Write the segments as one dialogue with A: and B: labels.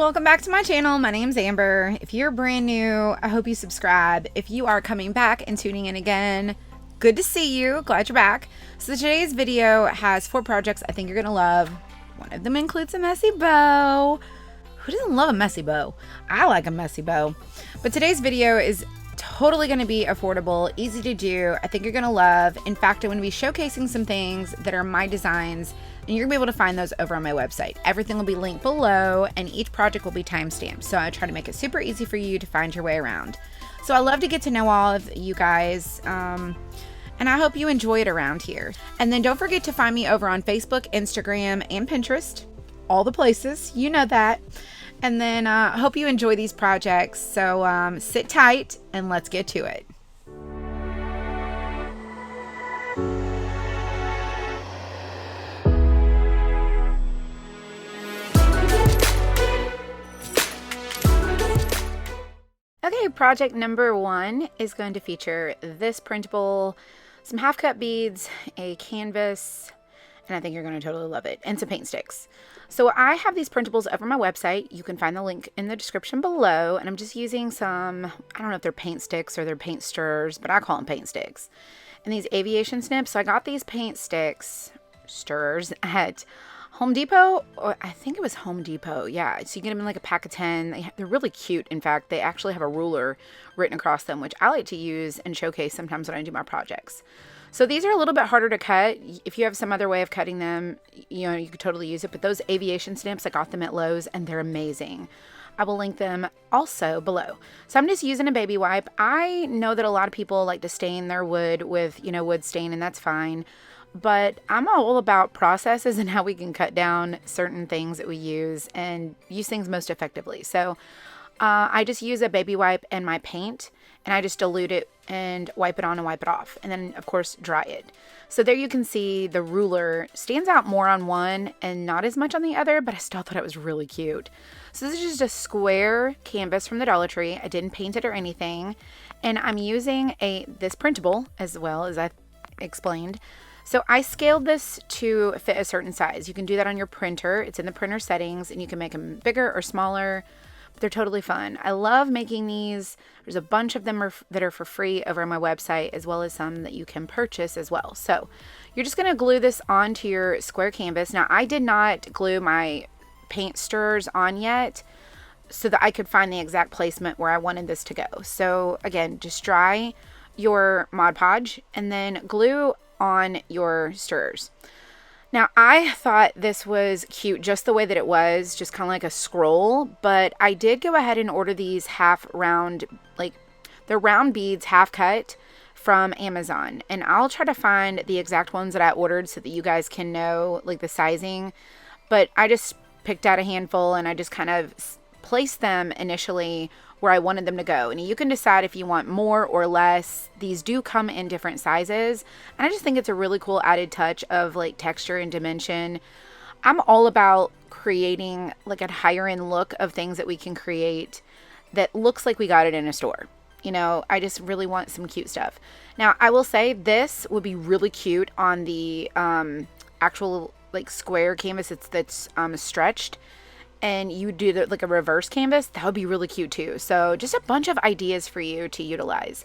A: welcome back to my channel. My name's Amber. If you're brand new, I hope you subscribe. If you are coming back and tuning in again, good to see you. Glad you're back. So today's video has 4 projects I think you're gonna love. One of them includes a messy bow. Who doesn't love a messy bow? I like a messy bow. But today's video is totally going to be affordable, easy to do. I think you're going to love. In fact, I'm going to be showcasing some things that are my designs, and you're going to be able to find those over on my website. Everything will be linked below, and each project will be timestamped. So I try to make it super easy for you to find your way around. So I love to get to know all of you guys, and I hope you enjoy it around here. And then don't forget to find me over on Facebook, Instagram, and Pinterest. All the places, you know that. And then I hope you enjoy these projects. So sit tight and let's get to it. Okay, project number 1 is going to feature this printable, some half cut beads, a canvas, and I think you're going to totally love it, and some paint sticks. So I have these printables over my website. You can find the link in the description below, and I'm just using some, I don't know if they're paint sticks or they're paint stirrers, but I call them paint sticks. And these aviation snips. So I got these paint stirrers at Home Depot, or I think it was Home Depot. Yeah, so you get them in like a pack of 10. They're really cute. In fact, they actually have a ruler written across them, which I like to use and showcase sometimes when I do my projects. So these are a little bit harder to cut. If you have some other way of cutting them, you know, you could totally use it. But those aviation snips, I got them at Lowe's and they're amazing. I will link them also below. So I'm just using a baby wipe. I know that a lot of people like to stain their wood with, you know, wood stain, and that's fine. But I'm all about processes and how we can cut down certain things that we use and use things most effectively. So I just use a baby wipe and my paint, and I just dilute it and wipe it on and wipe it off. And then, of course, dry it. So there you can see the ruler stands out more on one and not as much on the other, but I still thought it was really cute. So this is just a square canvas from the Dollar Tree. I didn't paint it or anything. And I'm using this printable as well, as I explained. So I scaled this to fit a certain size. You can do that on your printer. It's in the printer settings, and you can make them bigger or smaller. They're totally fun. I love making these. There's a bunch of them that are for free over on my website, as well as some that you can purchase as well. So you're just going to glue this onto your square canvas. Now, I did not glue my paint stirrers on yet so that I could find the exact placement where I wanted this to go. So again, just dry your Mod Podge and then glue on your stirrers. Now, I thought this was cute just the way that it was, just kind of like a scroll, but I did go ahead and order these half round, like they're round beads, half cut from Amazon. And I'll try to find the exact ones that I ordered so that you guys can know like the sizing. But I just picked out a handful and I just kind of placed them initially where I wanted them to go. And you can decide if you want more or less. These do come in different sizes. And I just think it's a really cool added touch of like texture and dimension. I'm all about creating like a higher end look of things that we can create that looks like we got it in a store. You know, I just really want some cute stuff. Now, I will say this would be really cute on the actual like square canvas that's stretched. And you do like a reverse canvas, that would be really cute too. So just a bunch of ideas for you to utilize.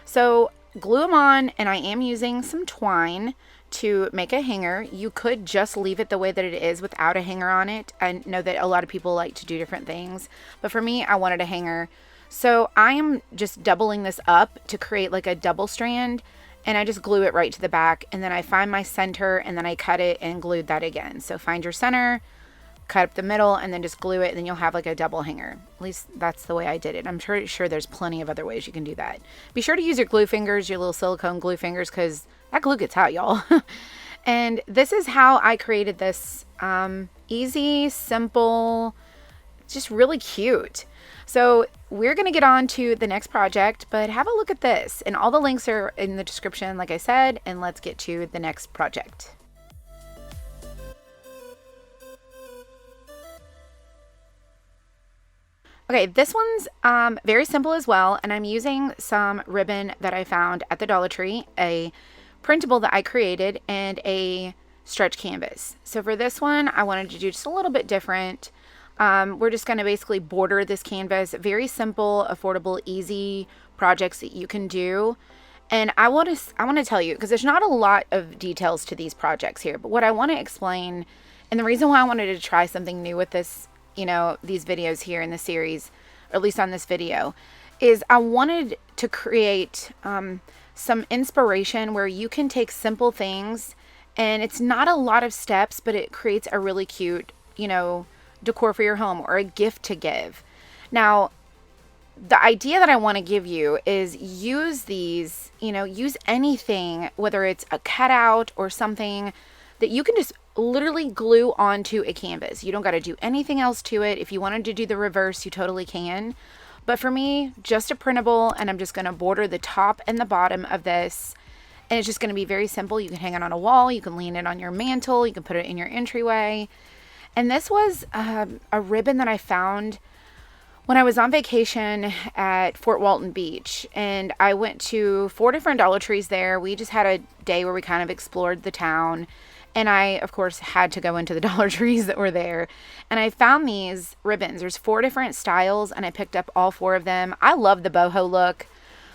A: So glue them on, and I am using some twine to make a hanger. You could just leave it the way that it is without a hanger on it. I know that a lot of people like to do different things, but for me, I wanted a hanger. So I am just doubling this up to create like a double strand, and I just glue it right to the back, and then I find my center, and then I cut it and glued that again. So find your center, cut up the middle, and then just glue it, and then you'll have like a double hanger. At least that's the way I did it. I'm sure there's plenty of other ways you can do that. Be sure to use your glue fingers, your little silicone glue fingers, because that glue gets hot, y'all. And this is how I created this easy, simple, just really cute. So we're going to get on to the next project, but have a look at this. And all the links are in the description, like I said, and let's get to the next project. Okay, this one's very simple as well, and I'm using some ribbon that I found at the Dollar Tree, a printable that I created, and a stretch canvas. So for this one, I wanted to do just a little bit different. We're just going to basically border this canvas. Very simple, affordable, easy projects that you can do. And I want to tell you, because there's not a lot of details to these projects here, but what I want to explain, and the reason why I wanted to try something new with this, these videos here in the series, or at least on this video, is I wanted to create some inspiration where you can take simple things, and it's not a lot of steps, but it creates a really cute, decor for your home or a gift to give. Now, the idea that I want to give you is use these, use anything, whether it's a cutout or something that you can just literally glue onto a canvas. You don't got to do anything else to it. If you wanted to do the reverse, you totally can. But for me, just a printable, and I'm just going to border the top and the bottom of this. And it's just going to be very simple. You can hang it on a wall. You can lean it on your mantle. You can put it in your entryway. And this was a ribbon that I found when I was on vacation at Fort Walton Beach, and I went to 4 different Dollar Trees there. We just had a day where we kind of explored the town, and I, of course, had to go into the Dollar Trees that were there, and I found these ribbons. There's 4 different styles, and I picked up all 4 of them. I love the boho look,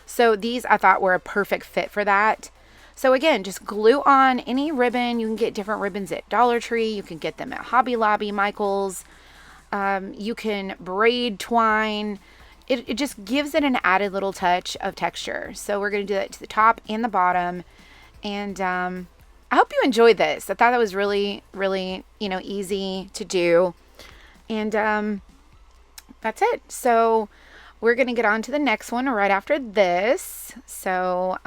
A: so these I thought were a perfect fit for that. So again, just glue on any ribbon. You can get different ribbons at Dollar Tree. You can get them at Hobby Lobby, Michael's. You can braid twine. It just gives it an added little touch of texture. So we're going to do that to the top and the bottom. And I hope you enjoyed this. I thought that was really, really, easy to do. And that's it. So we're going to get on to the next one right after this. So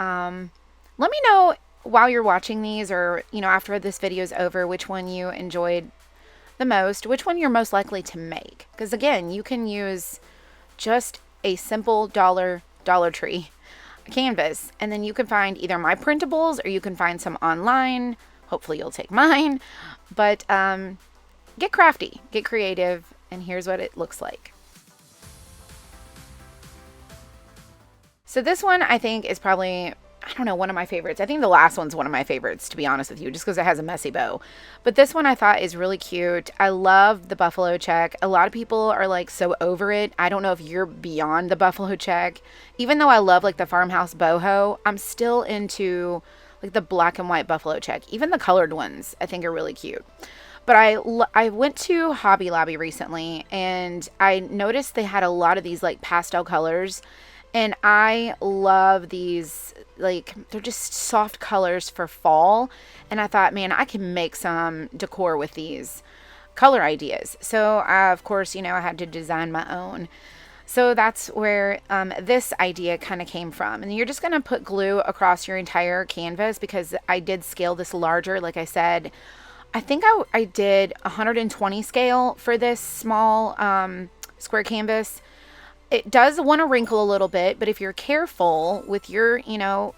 A: let me know while you're watching these, or, after this video is over, which one you enjoyed the most, which one you're most likely to make. Because again, you can use just a simple Dollar Tree canvas, and then you can find either my printables or you can find some online. Hopefully you'll take mine, but get crafty, get creative, and here's what it looks like. So this one I think is probably, I don't know, one of my favorites. I think the last one's one of my favorites, to be honest with you, just because it has a messy bow. But this one I thought is really cute. I love the buffalo check. A lot of people are like so over it. I don't know if you're beyond the buffalo check. Even though I love like the farmhouse boho, I'm still into like the black and white buffalo check. Even the colored ones I think are really cute. But I went to Hobby Lobby recently, and I noticed they had a lot of these like pastel colors. And I love these, like, they're just soft colors for fall. And I thought, man, I can make some decor with these color ideas. So, of course, I had to design my own. So that's where this idea kind of came from. And you're just going to put glue across your entire canvas, because I did scale this larger. Like I said, I think I did 120 scale for this small square canvas. It does want to wrinkle a little bit, but if you're careful with your,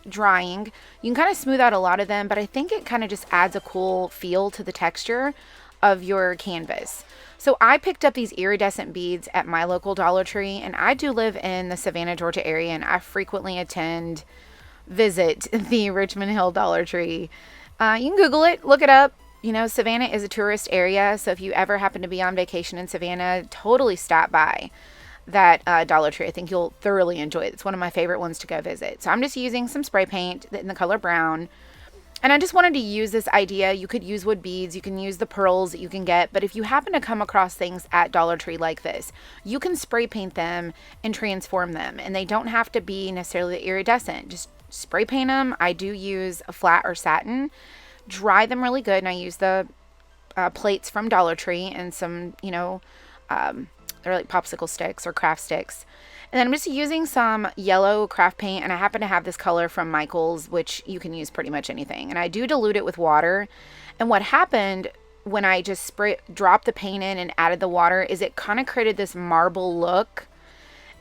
A: drying, you can kind of smooth out a lot of them, but I think it kind of just adds a cool feel to the texture of your canvas. So I picked up these iridescent beads at my local Dollar Tree, and I do live in the Savannah, Georgia area, and I frequently visit the Richmond Hill Dollar Tree. You can Google it, look it up. Savannah is a tourist area, so if you ever happen to be on vacation in Savannah, totally stop by that Dollar Tree. I think you'll thoroughly enjoy it. It's one of my favorite ones to go visit. So I'm just using some spray paint in the color brown, and I just wanted to use this idea. You could use wood beads, you can use the pearls that you can get, but if you happen to come across things at Dollar Tree like this, you can spray paint them and transform them, and they don't have to be necessarily iridescent. Just spray paint them. I do use a flat or satin, dry them really good, and I use the plates from Dollar Tree and some, they're like popsicle sticks or craft sticks. And then I'm just using some yellow craft paint, and I happen to have this color from Michael's, which you can use pretty much anything. And I do dilute it with water. And what happened when I just dropped the paint in and added the water is it kind of created this marble look.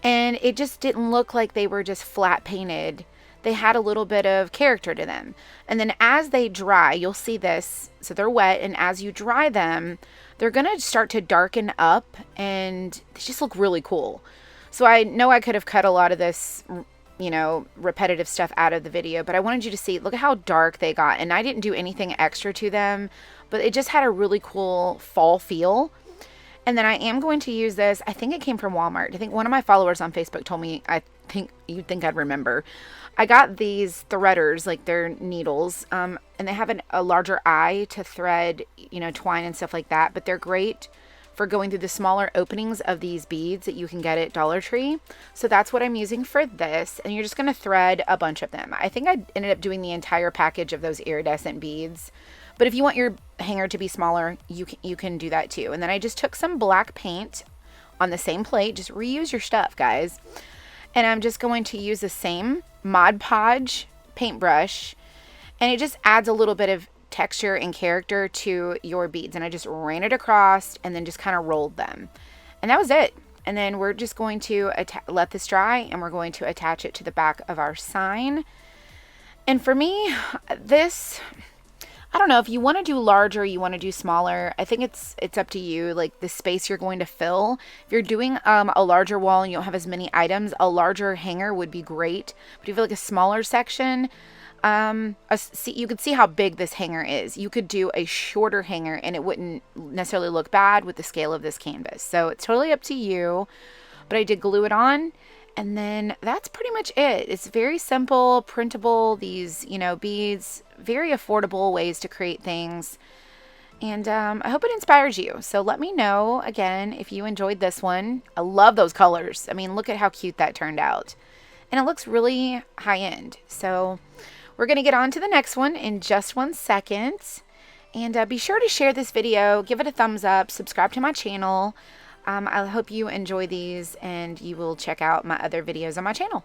A: And it just didn't look like they were just flat painted. They had a little bit of character to them. And then as they dry, you'll see this. So they're wet, and as you dry them, they're going to start to darken up, and they just look really cool. So I know I could have cut a lot of this, repetitive stuff out of the video, but I wanted you to see, look at how dark they got. And I didn't do anything extra to them, but it just had a really cool fall feel. And then I am going to use this. I think it came from Walmart. I think one of my followers on Facebook told me, I think you'd think I'd remember. I got these threaders, like they're needles, and they have a larger eye to thread, you know, twine and stuff like that. But they're great for going through the smaller openings of these beads that you can get at Dollar Tree. So that's what I'm using for this. And you're just going to thread a bunch of them. I think I ended up doing the entire package of those iridescent beads. But if you want your hanger to be smaller, you can do that too. And then I just took some black paint on the same plate. Just reuse your stuff, guys. And I'm just going to use the same Mod Podge paintbrush. And it just adds a little bit of texture and character to your beads. And I just ran it across and then just kind of rolled them. And that was it. And then we're just going to let this dry, and we're going to attach it to the back of our sign. And for me, this, I don't know, if you want to do larger, you want to do smaller, I think it's up to you, like the space you're going to fill. If you're doing a larger wall and you don't have as many items, a larger hanger would be great. But if you feel like a smaller section, you could see how big this hanger is. You could do a shorter hanger and it wouldn't necessarily look bad with the scale of this canvas. So it's totally up to you. But I did glue it on. And then that's pretty much it. It's very simple, printable, these, you know, beads, very affordable ways to create things. And I hope it inspires you. So let me know, again, if you enjoyed this one. I love those colors. I mean, look at how cute that turned out. And it looks really high end. So we're going to get on to the next one in just 1 second. And be sure to share this video, give it a thumbs up, subscribe to my channel. I hope you enjoy these, and you will check out my other videos on my channel.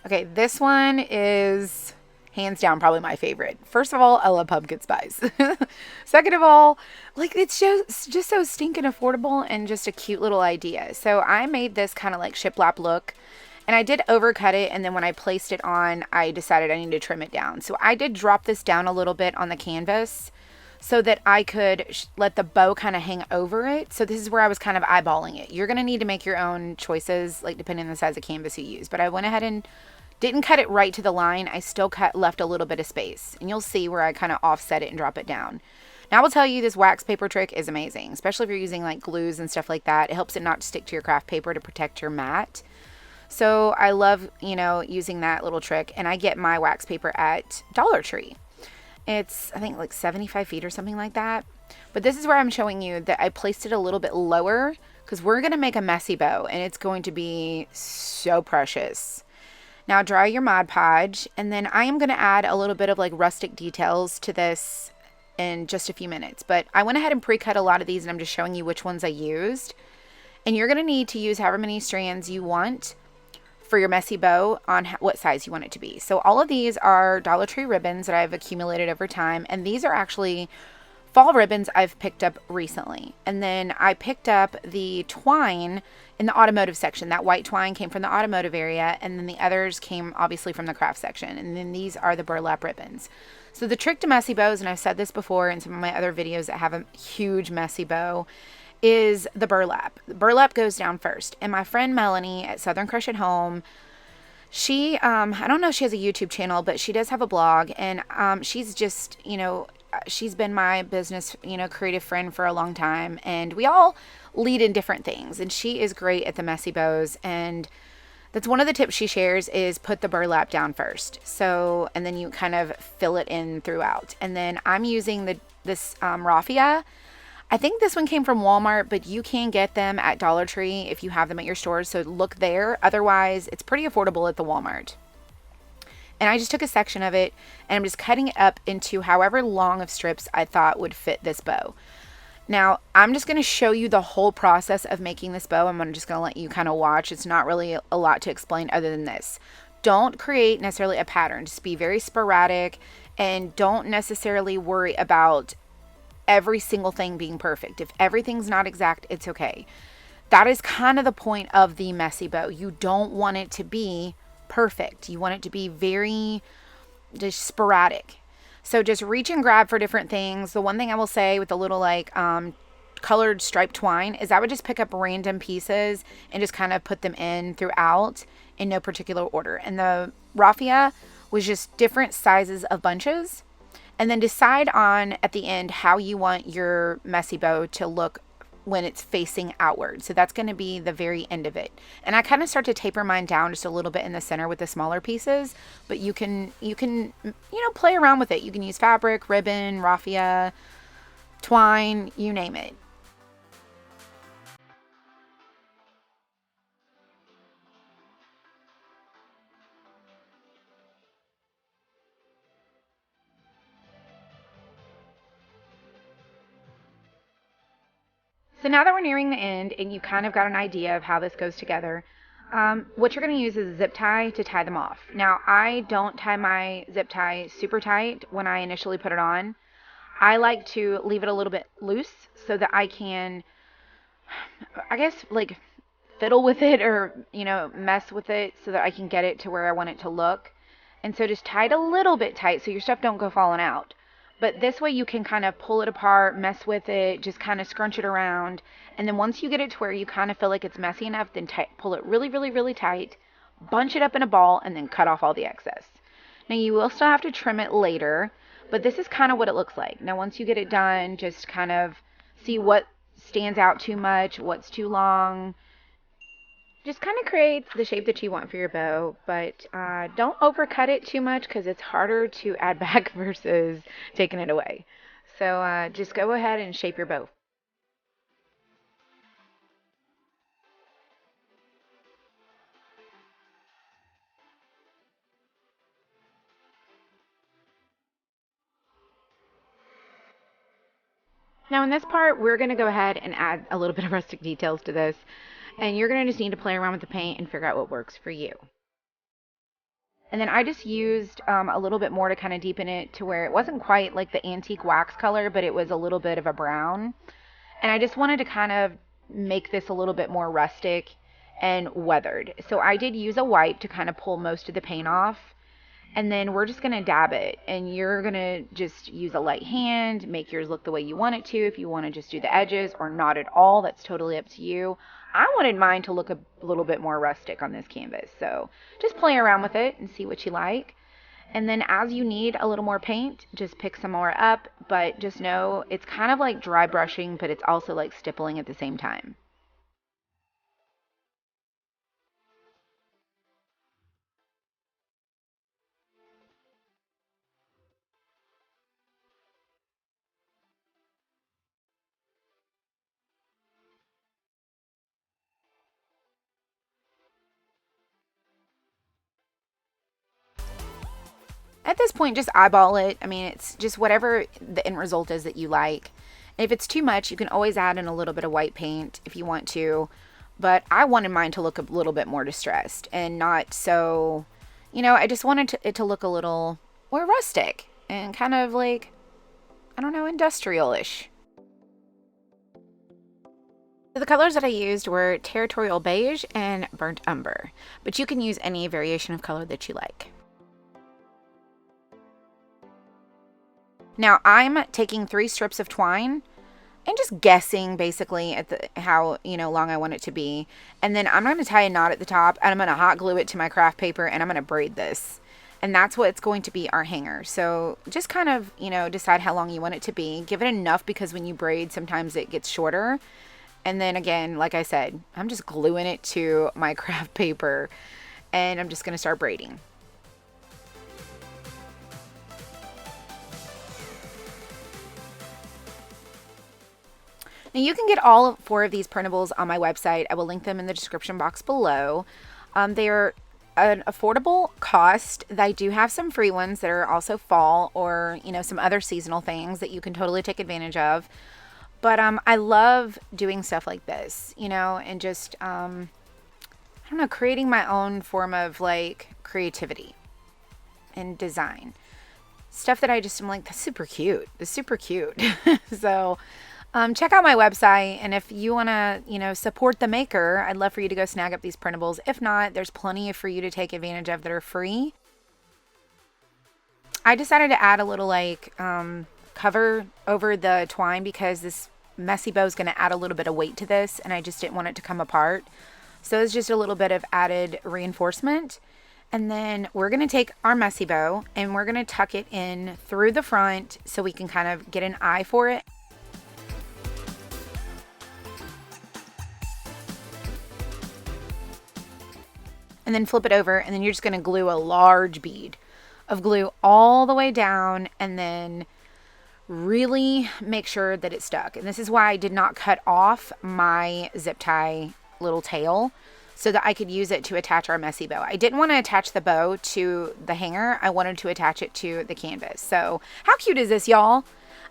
A: Okay, this one is hands down probably my favorite. First of all, I love pumpkin spice. Second of all, like, it's just so stinking affordable and just a cute little idea. So I made this kind of like shiplap look. And I did overcut it, and then when I placed it on, I decided I needed to trim it down. So I did drop this down a little bit on the canvas so that I could let the bow kind of hang over it. So this is where I was kind of eyeballing it. You're going to need to make your own choices, like depending on the size of canvas you use. But I went ahead and didn't cut it right to the line. I still left a little bit of space. And you'll see where I kind of offset it and drop it down. Now I will tell you, this wax paper trick is amazing, especially if you're using like glues and stuff like that. It helps it not stick to your craft paper to protect your mat. So I love, you know, using that little trick. And I get my wax paper at Dollar Tree. It's, I think, like 75 feet or something like that. But this is where I'm showing you that I placed it a little bit lower because we're going to make a messy bow. And it's going to be so precious. Now dry your Mod Podge. And then I am going to add a little bit of like rustic details to this in just a few minutes. But I went ahead and pre-cut a lot of these, and I'm just showing you which ones I used. And you're going to need to use however many strands you want for your messy bow on what size you want it to be. So all of these are Dollar Tree ribbons that I've accumulated over time. And these are actually fall ribbons I've picked up recently. And then I picked up the twine in the automotive section. That white twine came from the automotive area. And then the others came obviously from the craft section. And then these are the burlap ribbons. So the trick to messy bows, and I've said this before in some of my other videos that have a huge messy bow, is the burlap. The burlap goes down first. And my friend Melanie at Southern Crush at Home, she, I don't know if she has a YouTube channel, but she does have a blog. And she's just, you know, she's been my business, you know, creative friend for a long time. And we all lead in different things. And she is great at the messy bows. And that's one of the tips she shares, is put the burlap down first. So, and then you kind of fill it in throughout. And then I'm using this raffia. I think this one came from Walmart, but you can get them at Dollar Tree if you have them at your stores. So look there. Otherwise, it's pretty affordable at the Walmart. And I just took a section of it, and I'm just cutting it up into however long of strips I thought would fit this bow. Now, I'm just going to show you the whole process of making this bow. I'm just going to let you kind of watch. It's not really a lot to explain other than this. Don't create necessarily a pattern. Just be very sporadic, and don't necessarily worry about every single thing being perfect. If everything's not exact, it's okay. That is kind of the point of the messy bow. You don't want it to be perfect. You want it to be very just sporadic. So just reach and grab for different things. The one thing I will say with the little like colored striped twine is I would just pick up random pieces and just kind of put them in throughout in no particular order. And the raffia was just different sizes of bunches. And then decide on at the end how you want your messy bow to look when it's facing outward. So that's going to be the very end of it. And I kind of start to taper mine down just a little bit in the center with the smaller pieces, but you can play around with it. You can use fabric, ribbon, raffia, twine, you name it. So now that we're nearing the end and you kind of got an idea of how this goes together, what you're going to use is a zip tie to tie them off. Now, I don't tie my zip tie super tight when I initially put it on. I like to leave it a little bit loose so that I can, I guess, like fiddle with it or, mess with it so that I can get it to where I want it to look. And so just tie it a little bit tight so your stuff don't go falling out. But this way you can kind of pull it apart, mess with it, just kind of scrunch it around. And then once you get it to where you kind of feel like it's messy enough, then pull it really, really, really tight, bunch it up in a ball, and then cut off all the excess. Now you will still have to trim it later, but this is kind of what it looks like. Now once you get it done, just kind of see what stands out too much, what's too long. Just kind of create the shape that you want for your bow, but don't overcut it too much because it's harder to add back versus taking it away. So just go ahead and shape your bow. Now in this part, we're going to go ahead and add a little bit of rustic details to this. And you're going to just need to play around with the paint and figure out what works for you. And then I just used a little bit more to kind of deepen it to where it wasn't quite like the antique wax color, but it was a little bit of a brown. And I just wanted to kind of make this a little bit more rustic and weathered. So I did use a wipe to kind of pull most of the paint off. And then we're just going to dab it, and you're going to just use a light hand, make yours look the way you want it to. If you want to just do the edges or not at all, that's totally up to you. I wanted mine to look a little bit more rustic on this canvas, so just play around with it and see what you like. And then as you need a little more paint, just pick some more up, but just know it's kind of like dry brushing, but it's also like stippling at the same time. At this point, just eyeball it. I mean, it's just whatever the end result is that you like. If it's too much, you can always add in a little bit of white paint if you want to. But I wanted mine to look a little bit more distressed and not so, I just wanted it to look a little more rustic and kind of like, I don't know, industrial-ish. So the colors that I used were territorial beige and burnt umber, but you can use any variation of color that you like. Now I'm taking 3 strips of twine and just guessing basically at how long I want it to be, and then I'm going to tie a knot at the top, and I'm going to hot glue it to my craft paper, and I'm going to braid this, and that's what's going to be our hanger. So just kind of decide how long you want it to be. Give it enough because when you braid, sometimes it gets shorter. And then again, like I said, I'm just gluing it to my craft paper, and I'm just going to start braiding. Now you can get all 4 of these printables on my website. I will link them in the description box below. They're an affordable cost. I do have some free ones that are also fall or some other seasonal things that you can totally take advantage of. But I love doing stuff like this, and just I don't know, creating my own form of like creativity and design. Stuff that I just am like, that's super cute. It's super cute. So check out my website, and if you want to, support the maker, I'd love for you to go snag up these printables. If not, there's plenty for you to take advantage of that are free. I decided to add a little like cover over the twine because this messy bow is going to add a little bit of weight to this, and I just didn't want it to come apart. So it's just a little bit of added reinforcement. And then we're going to take our messy bow and we're going to tuck it in through the front so we can kind of get an eye for it. And then flip it over, and then you're just going to glue a large bead of glue all the way down, and then really make sure that it's stuck. And this is why I did not cut off my zip tie little tail, so that I could use it to attach our messy bow. I didn't want to attach the bow to the hanger. I wanted to attach it to the canvas. So how cute is this, y'all?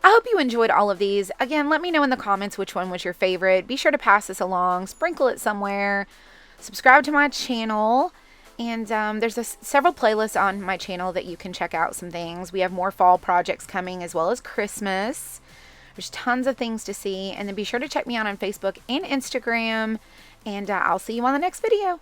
A: I hope you enjoyed all of these. Again, let me know in the comments which one was your favorite. Be sure to pass this along, sprinkle it somewhere, subscribe to my channel. And there's several playlists on my channel that you can check out some things. We have more fall projects coming as well as Christmas. There's tons of things to see. And then be sure to check me out on Facebook and Instagram. And I'll see you on the next video.